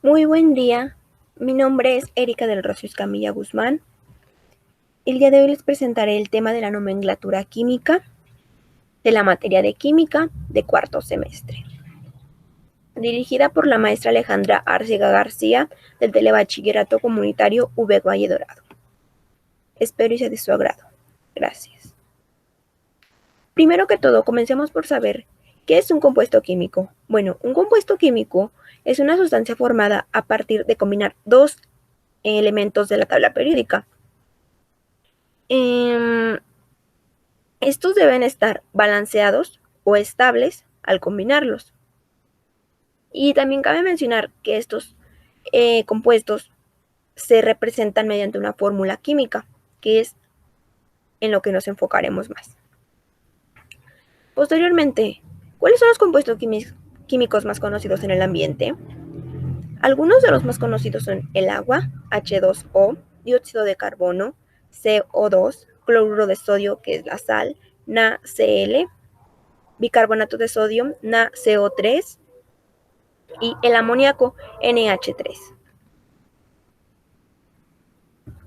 Muy buen día, mi nombre es Erika del Rocío Escamilla Guzmán. El día de hoy les presentaré el tema de la nomenclatura química de la materia de química de cuarto semestre, dirigida por la maestra Alejandra Arcega García del Telebachillerato Comunitario V Valle Dorado. Espero y sea de su agrado. Gracias. Primero que todo, comencemos por saber qué es un compuesto químico. Bueno, un compuesto químico es una sustancia formada a partir de combinar dos elementos de la tabla periódica. Estos deben estar balanceados o estables al combinarlos. Y también cabe mencionar que estos compuestos se representan mediante una fórmula química, que es en lo que nos enfocaremos más. Posteriormente, ¿cuáles son los compuestos químicos más conocidos en el ambiente? Algunos de los más conocidos son el agua, H2O, dióxido de carbono, CO2, cloruro de sodio, que es la sal, NaCl, bicarbonato de sodio, NaCO3 y el amoníaco, NH3.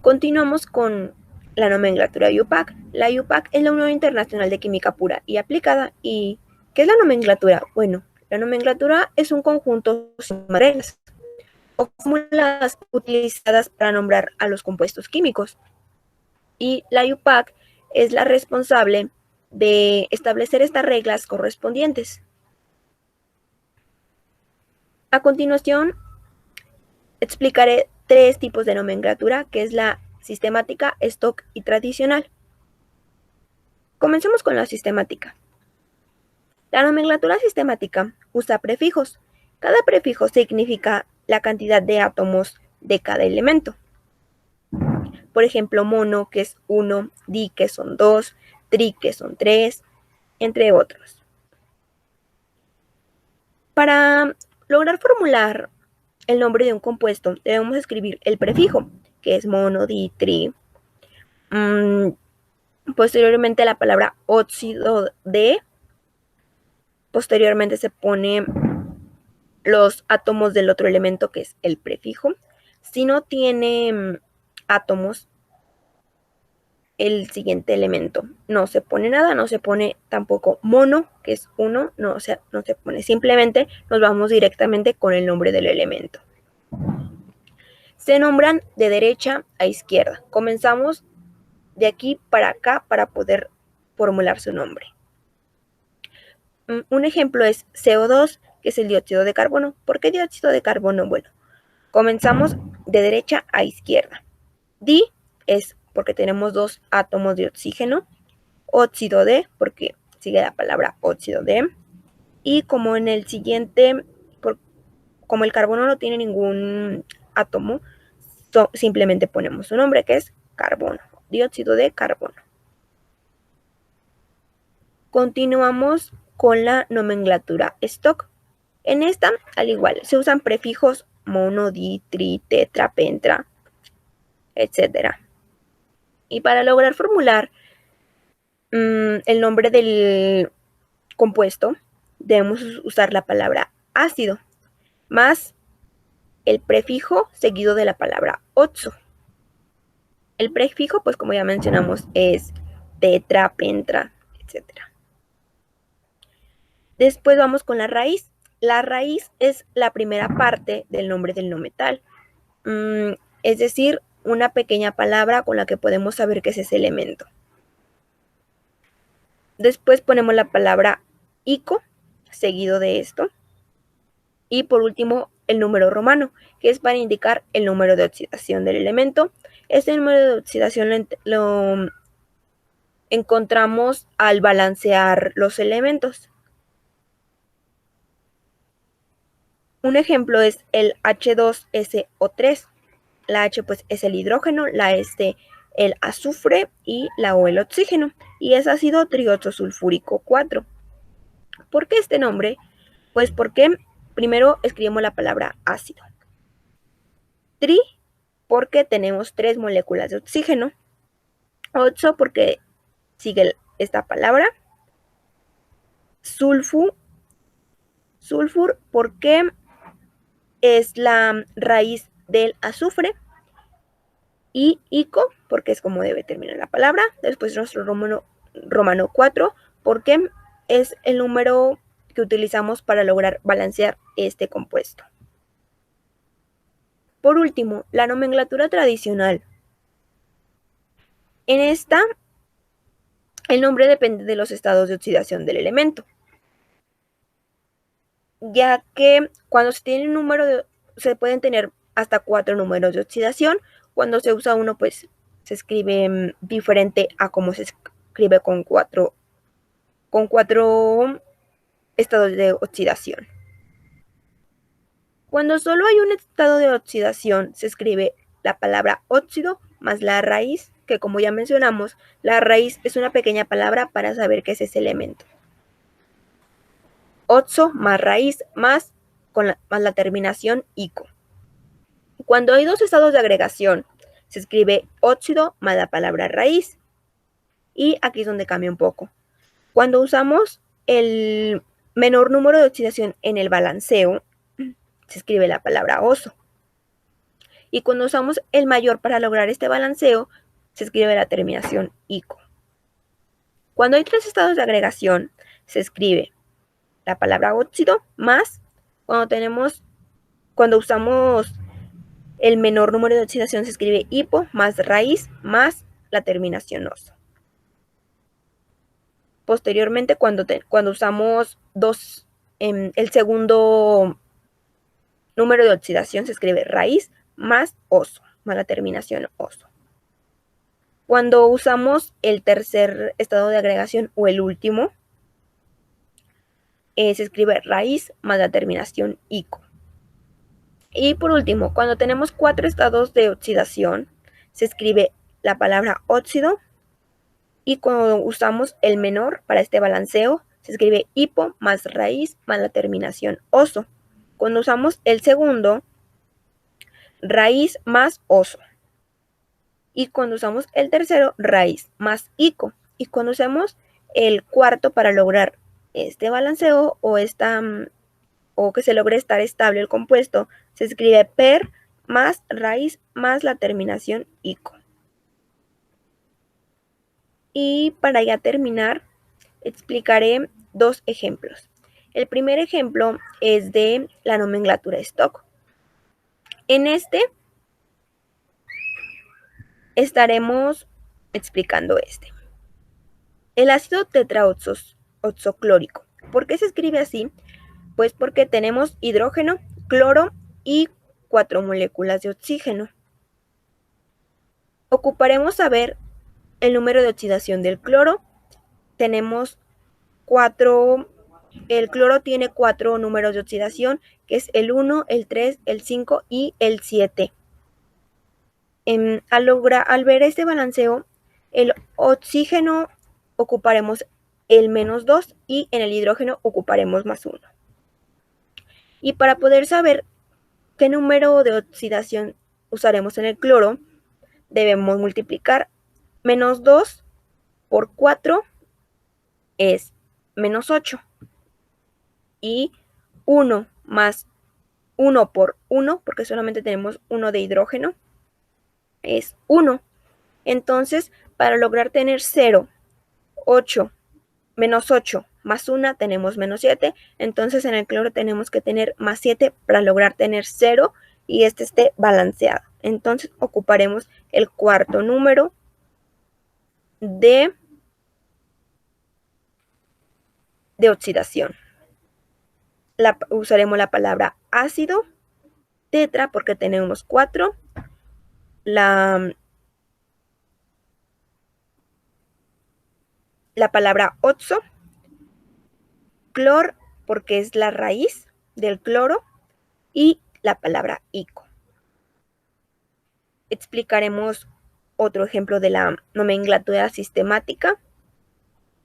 Continuamos con la nomenclatura IUPAC. La IUPAC es la Unión Internacional de Química Pura y Aplicada. ¿Y qué es la nomenclatura? Bueno, la nomenclatura es un conjunto de reglas o fórmulas utilizadas para nombrar a los compuestos químicos. Y la IUPAC es la responsable de establecer estas reglas correspondientes. A continuación, explicaré tres tipos de nomenclatura, que es la sistemática, stock y tradicional. Comencemos con la sistemática. La nomenclatura sistemática usa prefijos. Cada prefijo significa la cantidad de átomos de cada elemento. Por ejemplo, mono, que es 1, di, que son 2, tri, que son 3, entre otros. Para lograr formular el nombre de un compuesto, debemos escribir el prefijo, que es mono, di, tri. Posteriormente la palabra óxido de. Posteriormente se pone los átomos del otro elemento, que es el prefijo. Si no tiene átomos, el siguiente elemento no se pone nada, no se pone tampoco mono, que es 1, no se pone, simplemente nos vamos directamente con el nombre del elemento. Se nombran de derecha a izquierda. Comenzamos de aquí para acá para poder formular su nombre. Un ejemplo es CO2, que es el dióxido de carbono. ¿Por qué dióxido de carbono? Bueno, comenzamos de derecha a izquierda. Di es porque tenemos dos átomos de oxígeno. Óxido de, porque sigue la palabra óxido de. Y como en el siguiente, como el carbono no tiene ningún átomo, simplemente ponemos su nombre, que es carbono, dióxido de carbono. Continuamos con la nomenclatura stock. En esta, al igual, se usan prefijos mono, di, tri, tetra, pentra, etc. Y para lograr formular el nombre del compuesto, debemos usar la palabra ácido, más el prefijo seguido de la palabra oxo. El prefijo, pues como ya mencionamos, es tetra, pentra, etc. Después vamos con la raíz. La raíz es la primera parte del nombre del no metal. Es decir, una pequeña palabra con la que podemos saber qué es ese elemento. Después ponemos la palabra ico, seguido de esto. Y por último, el número romano, que es para indicar el número de oxidación del elemento. Este número de oxidación lo encontramos al balancear los elementos. Un ejemplo es el H2SO3. La H pues es el hidrógeno, la S el azufre y la O el oxígeno. Y es ácido trioxosulfúrico 4. ¿Por qué este nombre? Pues porque primero escribimos la palabra ácido. Tri, porque tenemos 3 moléculas de oxígeno. Oxo, porque sigue esta palabra. Sulfur, porque es la raíz del azufre. Y ico, porque es como debe terminar la palabra. Después nuestro romano 4, porque es el número que utilizamos para lograr balancear este compuesto. Por último, la nomenclatura tradicional. En esta, el nombre depende de los estados de oxidación del elemento, ya que cuando se tiene un número, se pueden tener hasta 4 números de oxidación. Cuando se usa uno, pues se escribe diferente a como se escribe con cuatro estados de oxidación. Cuando solo hay un estado de oxidación, se escribe la palabra óxido más la raíz, que como ya mencionamos, la raíz es una pequeña palabra para saber qué es ese elemento. Oxo más raíz más la terminación ico. Cuando hay dos estados de agregación, se escribe óxido más la palabra raíz. Y aquí es donde cambia un poco. Cuando usamos el menor número de oxidación en el balanceo, se escribe la palabra oso. Y cuando usamos el mayor para lograr este balanceo, se escribe la terminación ico. Cuando hay 3 estados de agregación, se escribe la palabra óxido más cuando usamos el menor número de oxidación, se escribe hipo más raíz más la terminación oso. Posteriormente, cuando usamos el segundo número de oxidación, se escribe raíz más oso, más la terminación oso. Cuando usamos el tercer estado de agregación o el último, se escribe raíz más la terminación ico. Y por último, cuando tenemos 4 estados de oxidación, se escribe la palabra óxido. Y cuando usamos el menor para este balanceo, se escribe hipo más raíz más la terminación oso. Cuando usamos el segundo, raíz más oso. Y cuando usamos el tercero, raíz más ico. Y cuando usamos el cuarto para lograr este balanceo o que se logre estar estable el compuesto, se escribe per más raíz más la terminación ico. Y para ya terminar, explicaré 2 ejemplos. El primer ejemplo es de la nomenclatura Stock. En este estaremos explicando este. El ácido tetraoxoclórico. ¿Por qué se escribe así? Pues porque tenemos hidrógeno, cloro y 4 moléculas de oxígeno. Ocuparemos saber el número de oxidación del cloro. Tenemos el cloro tiene 4 números de oxidación, que es el 1, el 3, el 5 y el 7. Al ver este balanceo, el oxígeno ocuparemos el -2 y en el hidrógeno ocuparemos +1. Y para poder saber qué número de oxidación usaremos en el cloro, debemos multiplicar -2 por 4 es -8. Y 1 más 1 por 1, porque solamente tenemos 1 de hidrógeno, es 1. Entonces, para lograr tener 0, 8, -8 más 1 tenemos -7. Entonces, en el cloro tenemos que tener +7 para lograr tener 0 y este esté balanceado. Entonces, ocuparemos el cuarto número de oxidación. Usaremos la palabra ácido, tetra porque tenemos 4, la palabra oxo, clor porque es la raíz del cloro y la palabra ico. Explicaremos otro ejemplo de la nomenclatura sistemática.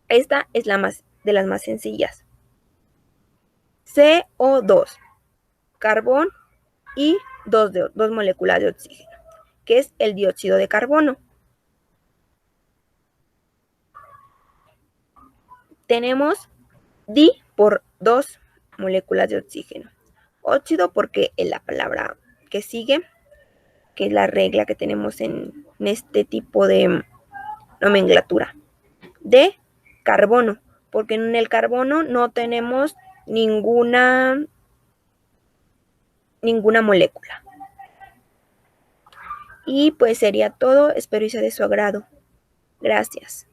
Esta es de las más sencillas. CO2, carbón y 2 moléculas de oxígeno, que es el dióxido de carbono. Tenemos di por 2 moléculas de oxígeno. óxido porque es la palabra que sigue, que es la regla que tenemos en este tipo de nomenclatura. D, carbono, porque en el carbono no tenemos ninguna molécula. Y pues sería todo, espero y sea de su agrado. Gracias.